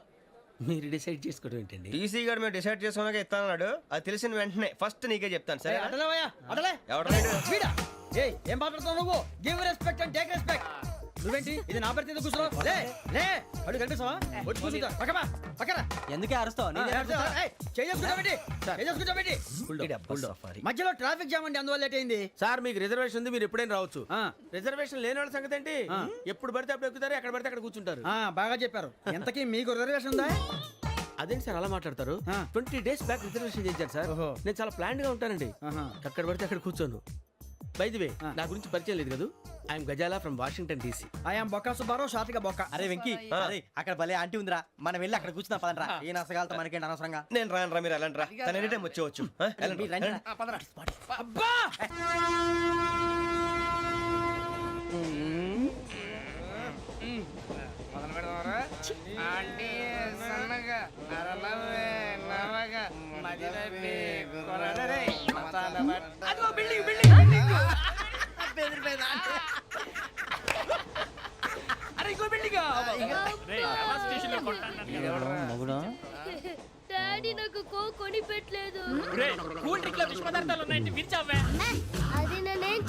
S11: మీరు డిసైడ్ చేసుకోవడం ఏంటండి?
S1: టీసీ గారు మేము డిసైడ్ చేసుకున్నాక ఇస్తానన్నాడు. అది తెలిసిన వెంటనే ఫస్ట్ నీకే చెప్తాను. సరే
S2: అడలే
S1: ఎవడ
S2: ఏం మాట్లాడుతున్నావు నువ్వు? Give respect and take respect. నువ్వేంటి ఇది నా పరిస్థితి కూర్చున్నావు? లే లే అడుగు కనిపిస్తావా? వచ్చి కూర్చుంటా పక్కన.
S4: ఎందుకే అరుస్తావు?
S2: మధ్యలో ట్రాఫిక్ జామ్ అండి, అందువల్ల లేట్ అయింది.
S11: సార్ మీకు రిజర్వేషన్ ఉంది, మీరు ఎప్పుడైనా రావచ్చు. రిజర్వేషన్ లేని వాళ్ళ సంగతి ఏంటి? ఎప్పుడు పడితే అప్పుడు ఎక్కుతారు, ఎక్కడ పడితే అక్కడ కూర్చుంటారు.
S2: బాగా చెప్పారు. ఎంతకీ మీకు రిజర్వేషన్ ఉందా?
S11: అదేంటి సార్ అలా మాట్లాడతారు? 20 days బ్యాక్ రిజర్వేషన్ చేశారు సార్. నేను చాలా ప్లాన్డ్ గా ఉంటానండి. అక్కడ పడితే అక్కడ కూర్చోను. బై ది వే, నా గురించి పరిచయం లేదు కదా. I'm Gazala from Washington DC.
S2: I'm Bokka Subbarao, షాతిక బొక్క.
S4: అరే వెంకీ, అరే అక్కడ భలే ఆంటీ ఉందిరా, మనం వెళ్ళి అక్కడ కూర్చున్నా పదనరా. ఏ నసగాలతో మనకేంటి అనవసరంగా.
S1: నేను రాను రా, మీరు వెళ్ళండి రా. తన ఎనీ టైం వచ్చేవచ్చు.
S4: మీరు రండి రా.
S2: అబ్బా
S10: డాడీ నాకు కోక్ కొని పెట్టలేదు.
S2: కూల్ డ్రింక్ లో విష పదార్థాలు ఉన్నాయండి, విరిచావే.
S10: అది నేనేం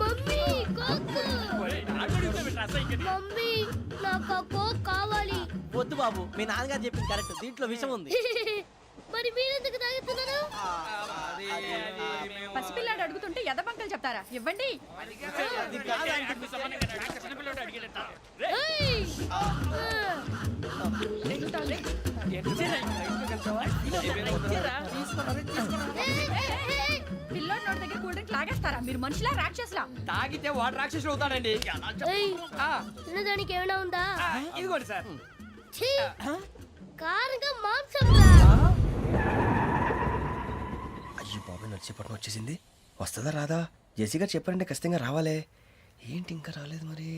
S10: మమ్మీ కోక్. మమ్మీ నాకు ఆ కోక్ కావాలి.
S4: వద్దు బాబు, మీ నాన్నగారు చెప్పింది కరెక్ట్. దీంట్లో విషయం ఉంది.
S10: మరి మీరెందుకు తాగుతున్నారు?
S7: పసిపిల్లాడు అడుగుతుంటే ఎదబంకలు చెప్తారా? ఇవ్వండి.
S10: ఏయ్!
S7: పిల్లోడి నోటి దగ్గర కూల్ డ్రింక్ లాగేస్తారా? మీరు మనుషులా రాక్షసులా?
S2: తాగితే వాడు రాక్షసుడు అవుతాడండి.
S10: తినదానికి ఏమైనా ఉందా?
S2: ఇదిగోండి సార్.
S10: ఛీ! కారంగా మాంసం రా.
S1: అయ్యో బాబాయ్, నడిచేపట్నం వచ్చేసింది. వస్తుందా రాదా? జేసీ గారు చెప్పారంటే ఖచ్చితంగా రావాలే. ఏంటి ఇంకా రాలేదు మరి?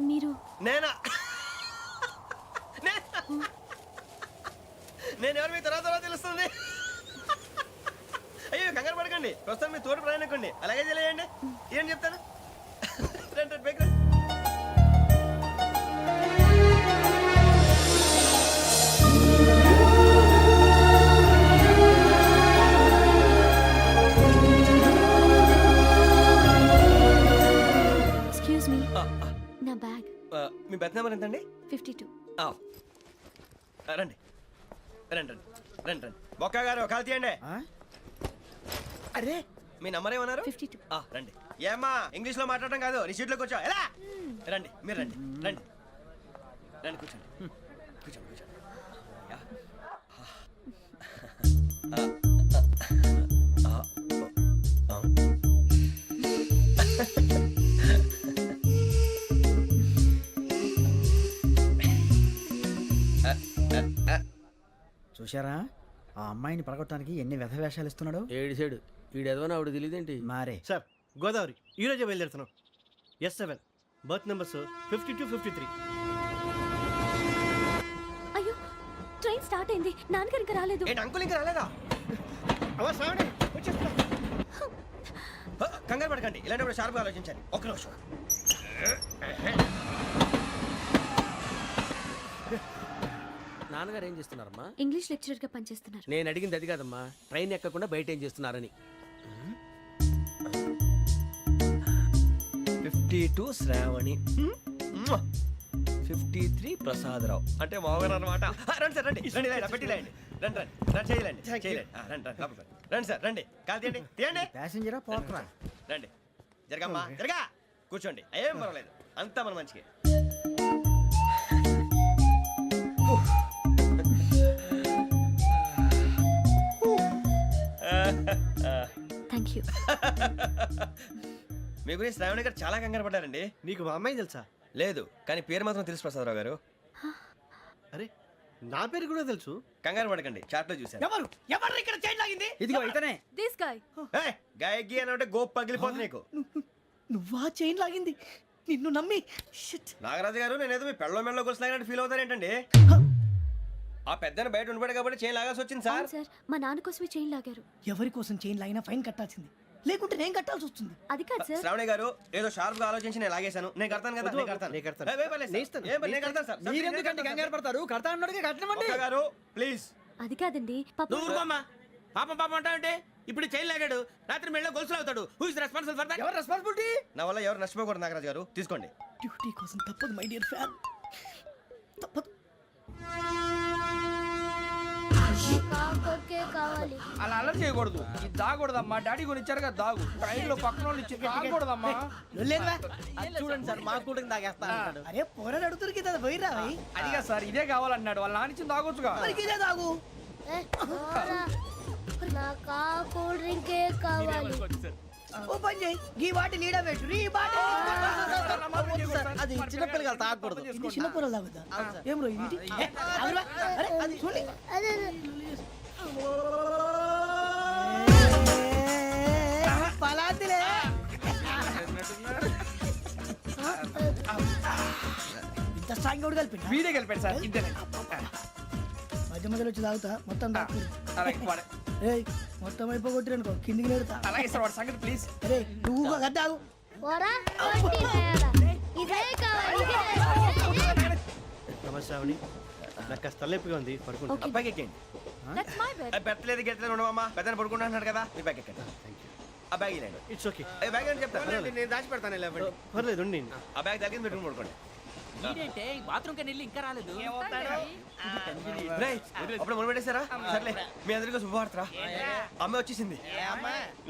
S7: మీరు
S1: నేనా నేను ఎవరు మీ తర్వాత తెలుస్తుంది. అయ్యో కంగారు పడకండి, ప్రస్తుతం మీ తోడు ప్రయాణకండి, అలాగే తెలియండి. ఏం చెప్తాను రండి రండి బైక్ రండి.
S7: ఎక్స్క్యూజ్ మీ, నా బ్యాగ్.
S1: మీ బెత్ నెంబర్ ఎంతండి?
S7: 52.
S1: రండి రండి రండి రండి రండి. బొక్క గారు కాల్ తీయండి.
S2: అరే
S1: మీ నంబర్ ఏమన్నారు?
S7: 52.
S1: రండి. ఏమ్మా ఇంగ్లీష్ లో మాట్లాడడం కాదు, నీ సీట్లో కూర్చో. ఎలా రండి, మీరు రండి రండి రండి కూర్చోండి కూర్చోండి కూర్చోండి. యా.
S2: చూశారా ఆ అమ్మాయిని పడగొట్టడానికి ఎన్ని వ్యధ వేషాలు ఇస్తున్నాడు.
S11: ఏడు సైడు ఈడు ఎదవని ఆవిడ తెలియదేంటి.
S2: మారే
S5: సార్ గోదావరి ఈరోజే బయలుదేరుతున్నాం. S7 berth numbers 52, 53.
S7: అయ్యో, ట్రైన్ స్టార్ట్ అయింది. నాన్నగారు ఇంకా రాలేదు.
S1: ఏంటి అంకుల్ ఇంకా రాలేదా? కంగారు పడకండి, ఇలాంటప్పుడు షార్ప్గా ఆలోచించండి. ఒక్క నిమిషం.
S11: నాన్నగారు ఏం చేస్తున్నారమ్మా?
S7: ఇంగ్లీష్ లెక్చరర్ గా పనిచేస్తున్నారు.
S11: నేను అడిగింది అది కాదమ్మా, ట్రైన్ ఎక్కకుండా బయట ఏం చేస్తున్నారని.
S1: 52 శ్రావణి, 53 ప్రసాదరావు అంటే మామగారు అనమాట. రండి సార్ రండి రండి, ఇలా పెట్టి లేండి. రండి రండి రండి, చేయలేండి చేయలేండి. రండి రండి లోపలికి రండి. రండి సార్ రండి, కాల్ తీయండి తీయండి.
S2: ప్యాసింజరా పోట్రా.
S1: రండి జరగమ్మా జరగా, కూర్చోండి. ఏం పర్వాలేదు, అంతా మన మంచికి.
S7: Thank you.
S1: మీ గురించి శ్రావణి గారు చాలా కంగారు పడ్డారండి.
S5: నీకు మా అమ్మాయి తెలుసా?
S1: లేదు, కానీ పేరు మాత్రం తెలుసు ప్రసాదరావు గారు.
S5: అరే నా పేరు కూడా తెలుసు.
S1: కంగారు పడకండి, చాట్లో చూశాను.
S2: ఎవరు ఎవరు ఇక్కడ చైన్ లాగింది? ఇదిగో ఇతనే.
S7: This guy.
S1: గాయకి అని అంటే గోప్ పగిలిపోతుంది నీకు.
S2: నువ్వా చైన్ లాగింది? నిన్ను నమ్మి. షిట్.
S1: నాగరాజు గారు, నేనేదో మీ పెళ్ళ మెళ్ళలో గురిసిలాగినట్టు ఫీల్ అవుతారేంటండి? ఆ పెద్దని బయట ఉండిపోయాడు కాబట్టి చైన్ లాగాల్సి వచ్చింది సార్.
S7: సార్, మా నాన్న కోసమే చైన్ లాగారు.
S2: ఎవరి కోసం చైన్ లాగినా ఫైన్ కట్టాల్సింది, లేకుంటే నేను కట్టాల్సి వస్తుంది.
S7: అది కాదు సార్.
S1: శ్రావణి గారు, ఏదో షార్ప్ గా ఆలోచించి నేను లాగేశాను. నేను కడతాను కదా, నేను కడతాను.
S5: నేను కడతాను.
S1: ఏ, పర్లేదు సార్. ఏం పర్లేదు, నేను కడతాను సార్.
S2: మీరెందుకంటే కంగారు పడతారు? కడతా అన్నాడుగా, కట్టమండి.
S1: ఒక్క గారు ప్లీజ్.
S7: అది కాదండి, పాప.
S11: నువ్వు ఊరుకోమ్మా. పాపం పాపం అంటావంటే ఇప్పుడు చైన్ లాగాడు, రాత్రి మెళ్ళో గొలుసులు అవుతాడు. Who is responsible for that?
S2: ఎవరు రెస్పాన్సిబిలిటీ?
S1: నా వల్ల ఎవరు నష్టపోకూడదు నాగరాజు గారు, తీసుకోండి.
S2: డ్యూటీ కోసం తప్పదు మై డియర్ ఫ్యాన్, తప్పదు.
S10: కావాలి.
S2: అలా అల్లరి చేయకూడదు. ఇది దాగకూడదమ్మా. డాడీ కొని ఇచ్చారు కదా, దాగు. ట్రైన్ లో పక్కన వాళ్ళు ఇచ్చి దాగకూడదమ్మా.
S4: చూడండి సార్, మా కూడా తాగేస్తా.
S2: అరే పోరాడు అడుగుతారు కదా, పోయిరా. అడిగా సార్, ఇదే కావాలన్నాడు. వాళ్ళ నానిచ్చింది తాగొచ్చుగా. ఇదే తాగు.
S10: నాకు ఆ కూల్ డ్రింకే కావాలి.
S2: ఓ పని చేయి, ఈ బాటిల్ ఈడ పెట్టు. ఈ బాటిల్
S4: అది చిన్నపిల్లలు తాగకూడదు.
S2: ఇది చిన్న కూరలు తాగుతా. ఏం రో ఇది? అరే అది చూడండి.
S10: అదే
S2: పలాతిలే. ఇంత స్ట్రాంగ్ కూడా కలిపి వీడే కలిపాడు సార్. ఇద్దరే మధ్య మధ్యలో వచ్చి తాగుతా, మొత్తం తాగుతుంది. ఏయ్, మొత్తం అయిపోగొట్టిరనుకో కిందికి నేడుతా. అలాగే సార్, వాడి సంగతి ప్లీజ్. అరే నువ్వు కదా తాగు.
S10: పోరా, వట్టి తేడా. ఇదే కావాలి, ఇదే.
S5: నమస్తే శ్రావణి, నాకు కాస్త తలెప్పిగా ఉంది, పడుకుంటా.
S7: Okay.
S1: అబ్బాయికి ఎక్కండి.
S7: That's my bed.
S1: పెట్టలేదు గెట్టలేదు ఉండవమ్మా. పెద్దని పడుకుంటున్నాడు కదా, మీ బ్యాగ్ ఎక్కండి. ఆ బ్యాగ్ ఇలాండి.
S5: It's okay.
S1: బ్యాగ్ అని చెప్తాను.
S11: నేను దాచి పెడతాను.
S5: పర్లేదు ఉండి.
S1: ఆ బ్యాగ్ తగ్గింది పెట్టుకుని పడుకోండి.
S4: బాత్రూమ్ వెళ్ళి ఇంకా రాలేదు.
S1: రేయ్, అప్పుడు మొదలు పెట్టేశారా? సర్లే, మీ అందరికీ శుభవార్తరా. అమ్మాయి వచ్చేసింది.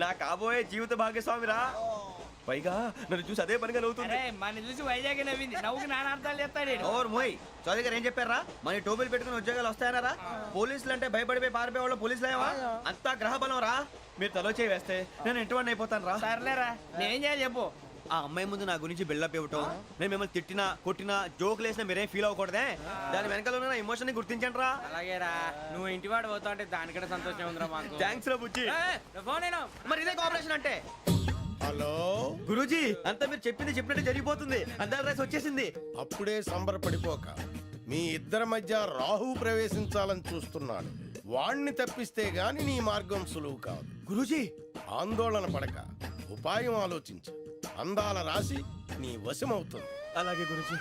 S1: నా కాబోయే జీవిత భాగ్యస్వామిరా. పైగా నన్ను చూసి అదే పనిగా నవ్వుతుంది.
S2: మన చూసి వైజాగ్ నవ్వింది. నవ్వుకి నాన్న అర్థాలు చెప్తాడు.
S1: ఓర్ మోయ్, చౌదరి గారు ఏం చెప్పారా? మన టోబీలు పెట్టుకుని ఉద్యోగాలు వస్తాయనరా? పోలీసులు అంటే భయపడిపోయి పారిపోయే వాళ్ళు పోలీసులు అయ్యవా? అంతా గ్రహ బలం రా. మీరు తలో చేయి వేస్తే నేను ఇంటివాడిని అయిపోతాను రా.
S2: సర్లేరా, నేనేం చేయాలి చెప్పు.
S1: ఆ అమ్మాయి ముందు నా గురించి బిల్డప్ ఇవ్వటం, నేను మిమ్మల్ని తిట్టినా కొట్టినా జోకులు వేసినా మీరేం ఫీల్ అవ్వకూడదే. దాని వెనకాల ఉన్న నా ఎమోషన్ ని గుర్తించండి రా.
S2: అలాగేరా, నువ్వు ఇంటివాడు పోతా అంటే దానికంటే సంతోషం ఉందిరా మాకు.
S1: థ్యాంక్స్ రా బుజ్జి.
S2: ఫోన్
S1: మరి ఇదే కోఆపరేషన్ అంటే.
S3: హలో
S1: గురూజీ అంతా మీరు చెప్పింది చెప్పినట్టు జరిగిపోతుంది అందాల రైస్ వచ్చేసింది.
S3: అప్పుడే సంబరపడిపోక మీ ఇద్దరి మధ్య రాహు ప్రవేశించాలని చూస్తున్నాడు. వాణ్ణి తప్పిస్తే గాని నీ మార్గం సులువు కాదు.
S1: గురూజీ
S3: ఆందోళన పడక ఉపాయం ఆలోచించు. అందాల రాశి నీ వశమవుతుంది.
S1: అలాగే గురూజీ.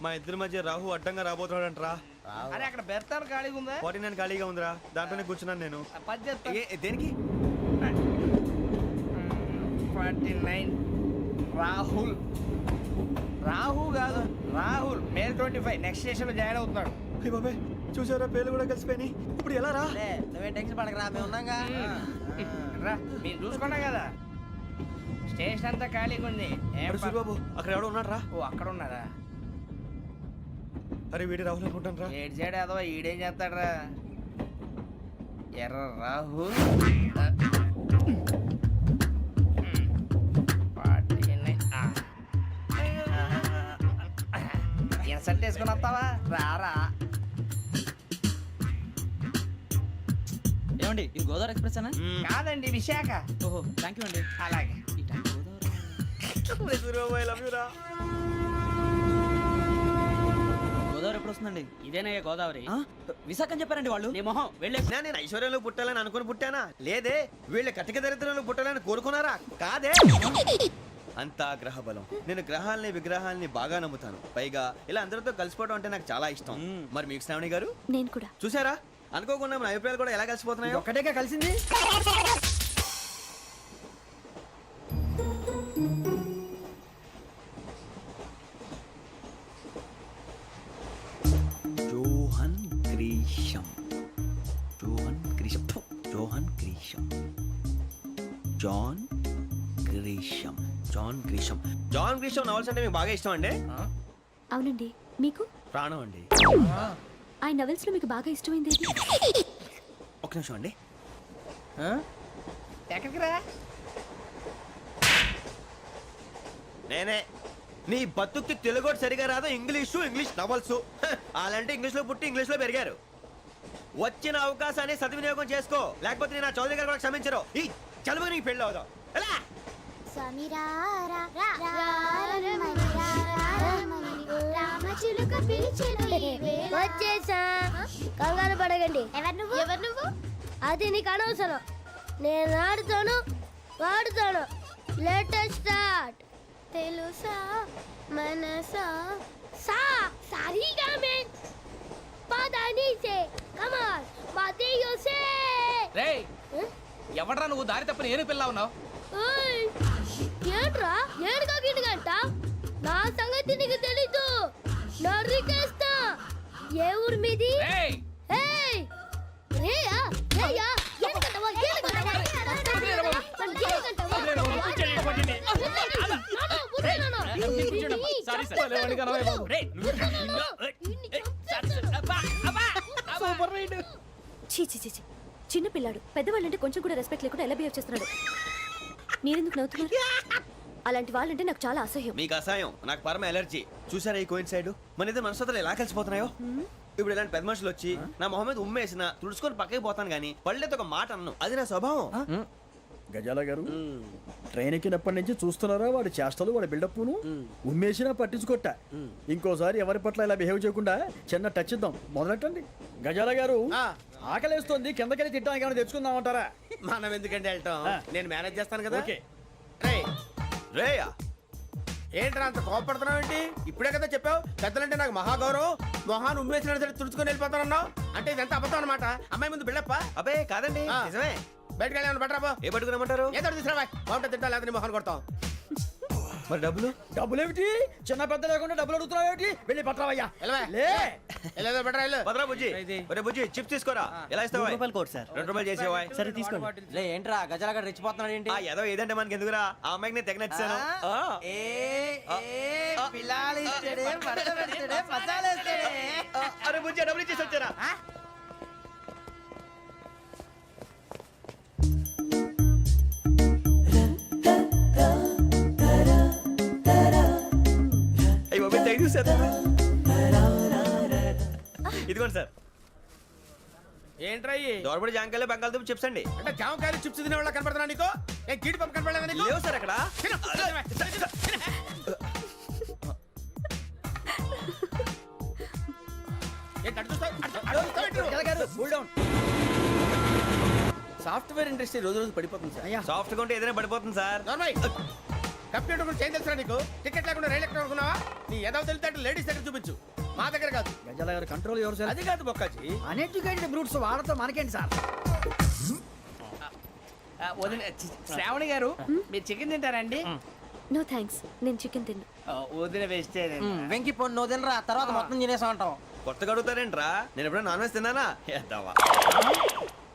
S1: మా ఇద్దరి మధ్య రాహు అడ్డంగా రాబోతున్నాడంట్రా.
S2: అరే అక్కడ బెర్తాను ఖాళీగా ఉందా?
S1: 49 ఖాళీగా ఉందిరా, దాంట్లోనే కూర్చున్నాను నేను.
S2: పది చెప్తా.
S1: దేనికి?
S2: 49 రాహుల్. రాహు కాదు రాహుల్. మే 25 నెక్స్ట్ స్టేషన్ లో జాయిన్ అవుతున్నాడు.
S1: అయ్య బాబాయ్, చూసారా పేర్లు కూడా కలిసిపోయినాయి. ఇప్పుడు ఎలా రా?
S4: నువ్వే టెన్షన్ పడకరా, మేము ఉన్నాగా.
S2: రా మీరు చూసుకున్నా కదా స్టేషన్ అంతా ఖాళీగా ఉంది. ఏం
S1: అరే సూరిబాబు, అక్కడ ఎవడో ఉన్నాడు రా.
S2: ఓ అక్కడ ఉన్నారా?
S1: అరే వీడి రాహుల్ అనుకుంటాను రా.
S2: ఏడు సైడ్ అదో ఈడేం చేస్తాడరా? ఎర్ర రాహు. ఇన్సల్ట్ వేసుకుని వస్తావా? రారా.
S4: ఏమండి ఇది గోదావరి ఎక్స్ప్రెస్ అనా?
S2: కాదండి విశాఖ.
S4: ఓహో థ్యాంక్ యూ అండి.
S2: అలాగే.
S1: సూరిబాబు ఐ లవ్ యు రా.
S4: గోదావరి ఎప్పుడు వస్తుందండి?
S2: ఇదేనయ్య గోదావరి.
S4: విశాఖ అని చెప్పారండి వాళ్ళు.
S2: నీ మొహం వెళ్ళే.
S1: నేను ఐశ్వర్యంలో పుట్టాలని అనుకుని పుట్టానా? లేదే. వీళ్ళ కటిక దరిద్రంలో పుట్టాలని కోరుకున్నారా? కాదే. అంతా గ్రహ బలం. నేను గ్రహాలని విగ్రహాలని బాగా నమ్ముతాను. పైగా ఇలా అందరితో కలిసిపోవడం అంటే నాకు చాలా ఇష్టం. మరి మీకు శ్రావణి గారు?
S7: నేను కూడా.
S1: చూసారా, అనుకోకుండా మన అభిప్రాయాలు కూడా ఎలా కలిసిపోతున్నాయో.
S2: ఒక్కటేగా కలిసింది.
S1: Johan Grisham. Johan Grisham. Johan Grisham. John Grisham. John Grisham. John Grisham novels అంటే మీకు బాగా ఇష్టం అండి?
S7: అవునండి. మీకు?
S1: ప్రాణం అండి.
S7: ఆ నవెల్స్ లో మీకు బాగా ఇష్టమైంది ఏది?
S1: ఒక నిమిషం అండి.
S2: ఎక్కడికి రా?
S1: నేనే. నీ బతుక్కి తెలుగు సరిగా రాదు, ఇంగ్లీష్ నవల్స్. అలాంటి ఇంగ్లీష్ లో పుట్టి ఇంగ్లీష్ లో పెరిగారు. వచ్చిన అవకాశాన్ని సద్వినియోగం చేసుకో, లేకపోతే నేను ఆ చౌదరి గారు కూడా క్షమించరు. ఈ చదువు నీకు పెళ్ళి అవుదాం. ఎలా?
S10: వచ్చేసా. కంగారు పడగండి. ఎవరు నువ్వు? అది నీకు అనవసరం. నేను ఆడుతాను వాడుతాను. Latest start. తెలుసా మనసా సా సారీగా మే పదని సే కమాన్ మాదేయో సే.
S2: రేయ్ ఎవడ్రా నువ్వు? దారి తప్పని ఏను పిల్ల ఉన్నావు?
S10: ఓయ్ ఏంట్రా ఏడుగా గిడుగంట? నా సంగతి నీకు తెలీదు. నరికేస్తా. ఏ ఊరు మీది?
S2: రేయ్
S10: ఏయ్ రేయా రేయా ఏడుగంటవా ఏడుగంటవా
S7: చీ చీ చీ చీ. చిన్న పిల్లాడు. పెద్దవాళ్ళంటే కొంచెం కూడా రెస్పెక్ట్ లేకుండా ఎలా బిహేవ్ చేస్తున్నాడు. మీరెందుకు నవ్వుతున్నారు? అలాంటి వాళ్ళంటే నాకు చాలా అసహ్యం.
S1: మీకు అసహాయం, నాకు పరమ ఎలర్జీ. చూసారా ఈ కోయిన్ సైడ్? మన ఇద్దరు మనస్తత్వాలు ఎలా కలిసిపోతున్నాయో. ఇప్పుడు ఇలాంటి పెద్ద మనుషులు వచ్చి నా మొహం మీద ఉమ్మేసిన తుడుచుకొని పక్కకి పోతాను కానీ పళ్ళేతో ఒక మాట అన్ను. అది నా స్వభావం.
S12: గజాల గారు ట్రైన్ ఎక్కినప్పటి నుంచి చూస్తున్నారా వాడి చేష్టలు, వాడి బిల్డప్ను? ఉమ్మేసినా పట్టించుకోట. ఇంకోసారి ఎవరి పట్ల ఇలా బిహేవ్ చేయకుండా చిన్న టచ్ ఇద్దాం. మొదలెట్టండి. గజాల గారు ఆకలేస్తోంది, కిందకెళ్ళి తిట్టడానికి ఏమైనా తెచ్చుకుందామంటారా?
S11: మనం ఎందుకంటే వెళ్తాం, నేను మేనేజ్ చేస్తాను కదా.
S12: ఓకే.
S1: రేయా
S11: ఏంట్రా అంత కోపడుతున్నావు ఏంటి? ఇప్పుడే కదా చెప్పావు పెద్దలంటే నాకు మహాగౌరవం, మొహాన్ని ఉమ్మేసిన సరే తుడుచుకొని వెళ్ళిపోతానన్నావు. అంటే ఇదంతా అబద్ధం అనమాట. అమ్మాయి ముందు బిల్డప్ప?
S1: అబ్బే కాదండి, నిజమే.
S11: బయటకు వెళ్ళి బట్రాబో.
S1: ఏ పట్టుకురమ్మంటారు?
S11: ఏదో తీసుకురా బాగుంటే తింటా, లేదా మొహాన్ని కొడతాం.
S1: మరి డబ్బులు?
S12: డబ్బులు ఏమిటి? చిన్న పెద్ద లేకుండా డబ్బులు అడుగుతున్నావు ఏమిటి? వెళ్ళి పట్టరావయ్యా.
S11: బట్రా వెళ్ళు.
S1: భద్రా బుజ్జి, ఒరే బుజ్జి చిప్స్ తీసుకోరా. ఎలా ఇస్తావా?
S4: Court sir.
S1: 2 రూపాయలు చేసేవా?
S4: సరే తీసుకోండి. లే ఏంట్రా గజాల గడ రెచ్చిపోతున్నాడు ఏంటి?
S1: ఏదో ఏదంటే మనకి ఎందుకురా, ఆ అమ్మాయికి నేను తెగ నచ్చాను. అరే బుజ్జి డబ్బులు ఇచ్చేసి వచ్చారా? ఇదిగోండి సార్.
S11: ఏంట్రా
S1: దోరబడి జాంకాయలు బంగాళదుంప చిప్స్ అండి.
S11: అంటే జామకాయలు చిప్స్ తినే వాళ్ళ కనపడుతున్నా నీకు?
S3: ఏ జీడిపప్పు కనపడలేదా నీకు?
S1: లేవు సార్ అక్కడ.
S3: తిను, తిను, తిను. ఏంటి అటు చూస్తావు? అటు చూస్తావు ఏంటి?
S11: సాఫ్ట్వేర్ ఇండస్ట్రీ రోజు రోజు పడిపోతుంది సార్.
S2: అయ్యా
S1: సాఫ్ట్ గా ఉంటే ఏదైనా పడిపోతుంది సార్.
S3: నార్మల్ కంప్యూటర్ గురించి ఏం తెలుసా నీకు? టికెట్ లేకుండా రైలు ఎక్కడ అనుకున్నావా? నీ ఏదో తెలితే లేడీస్ దగ్గర చూపించు, మా దగ్గర కాదు.
S12: గజాల గారు కంట్రోల్ ఎవరు సార్?
S3: అది కాదు బొక్కాజీ.
S2: అన్ఎడ్యుకేటెడ్ బ్రూట్స్ వాడతో మనకేంటి సార్?
S11: శ్రావణి గారు మీరు చికెన్ తింటారండి?
S7: నో థ్యాంక్స్, నేను చికెన్ తిన్నా.
S11: వదిన వేస్తే
S4: వెంకి పొన్ను నువ్వు తినరా, తర్వాత మొత్తం తినేసా ఉంటాం.
S1: కొత్తగా అడుగుతారేంట్రా? నేను ఎప్పుడైనా నాన్ వెజ్ తిన్నానా? ఎద్దావా.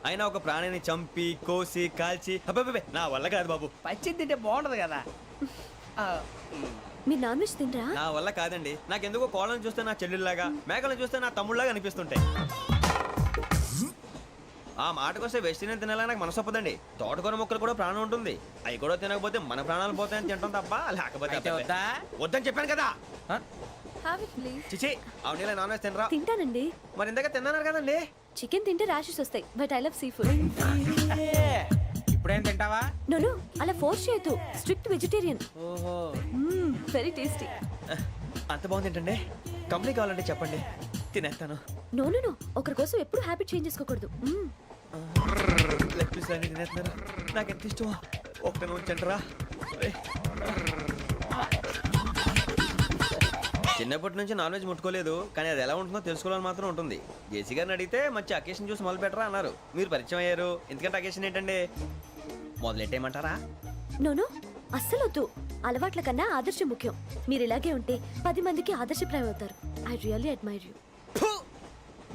S1: అయినా ఒక ప్రాణిని చంపి కోసి కాల్చి అబ్బబ్బబ్బే, నా వల్ల కాదు బాబు.
S11: పచ్చి తింటే బాగుంటది కదా.
S7: మీరు నాన్ వెజ్ తినరా?
S1: నా వల్ల కాదండి. నాకెందుకో కోళ్ళని చూస్తే నా చెల్లెళ్ళలాగా, మేకలను చూస్తే నా తమ్ముళ్ళలాగా అనిపిస్తుంటాయి. ఆ మాటకొస్తే వెస్టిరియన్ తినాలని నాకు మనసు ఒప్పదండి. తోటకూర మొక్కలు కూడా ప్రాణం ఉంటుంది. అవి కూడా తినకపోతే మన ప్రాణాలు పోతాయని తింటాం తప్ప లేకపోతే అబ్బబ్బే. వద్దని చెప్పాను కదా. చిచి అవునీ నాన్ వెజ్ తినరా?
S7: తింటానండి.
S1: మరి ఇందాక తిన్నాను కదండి.
S7: చికెన్ తింటే ర్యాషెస్ వస్తాయి, but I love sea food.
S11: ఇప్పుడేం తింటావా?
S7: నో అలా ఫోర్స్ చేయొద్దు. Strict vegetarian.
S11: ఓహో,
S7: వెరీ టేస్టీ.
S1: అంత బాగుంది ఏంటండి? కంప్లీట్ కావాలంటే చెప్పండి, తినేస్తాను.
S7: నో ఒకరి కోసం ఎప్పుడు హ్యాబిట్ చేంజ్ చేసుకోకూడదు.
S1: లెగ్ పీస్ అన్ని తినేస్తున్నారు. నాకు ఎంత ఇష్టమో. ఒక్క ఉంచండిరా. చిన్నప్పటి నుంచి నాన్ వెజ్ ముట్టుకోలేదు, కానీ అది ఎలా ఉంటుందో తెలుసుకోవాలని మాత్రం ఉంటుంది. జేసీ గారిని అడిగితే మంచి అకేషన్ చూసి మొదలు పెట్టరా అన్నారు. మీరు పరిచయం అయ్యారు, ఎందుకంటే అకేషన్ ఏంటండి? మొదలెట్టేయమంటారా?
S7: నో అస్సలు వద్దు. అలవాట్ల కన్నా ఆదర్శం ముఖ్యం. మీరు ఇలాగే ఉంటే 10 మందికి ఆదర్శప్రాయం అవుతారు. I really admire you.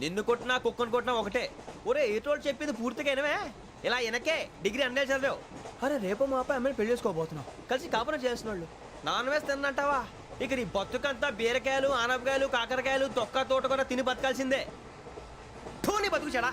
S1: నిన్ను కొట్టినా కుక్కను కొట్టినా ఒకటే. ఒరే ఏటోళ్ళు చెప్పింది పూర్తిగా వినవే. ఇలా వెనకే డిగ్రీ అన్నే చదివావు. అరే రేపు మా అబ్బాయి అమ్మని పెళ్లి చేసుకోబోతున్నావు, కలిసి కాపురం చేసిన వాళ్ళు నాన్ వెజ్ తిన్నంటావా? ఇక నీ బతుకంతా బీరకాయలు ఆనపకాయలు కాకరకాయలు తొక్క తోట కూడా తిని బతకాల్సిందే. నీ బతుకు చెడా.